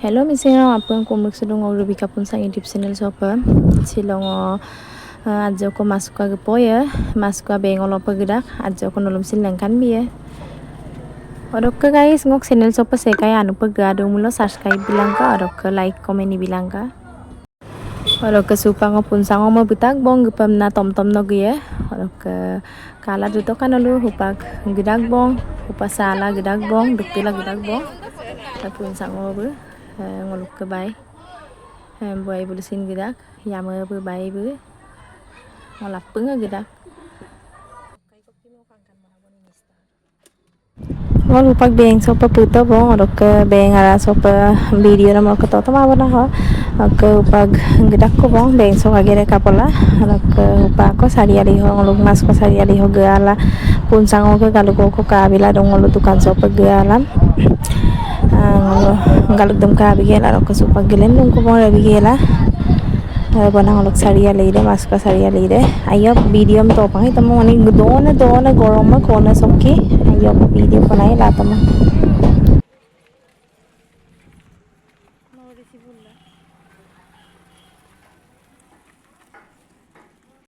Hello misinga apun komik sedung rubi kapun sang YouTube channel sopa silong ajo ko masuka gepo ya masuka bengol apa gedak ajo ko nolom silangkan biya orok ke guys ngok channel sopa sekai anu pegado mulo subscribe bilang ka orok ke like komen ni bilang ka orok ke supa ngopun sang oma butak bong gepam na tom tom no ya orok ke kala duto kanalu hupak gedak bong hupa sala gedak bong duktila gedak bong tapun sang oma ngoluk ke bay boy bulusin gedak yama bu bay bu ngolap penga gedak ngol upak beng sopa puto bong orok ke beng ara sopa video na mo ke toto ma bona ho ke upak gedak ko bong beng so agere kapola orok ke upak ko sari ali ho ngoluk mas ko sari ali ho geala pun sango ke galu ko kabila dong ngolu tukan sopa gealam galuk dum ka bigela rok supa gelen dum ko bon bigela bona ngolok saria leide maska saria leide ayo video to pangai tamo ani dona goroma kona sokki ayo video panai la tamo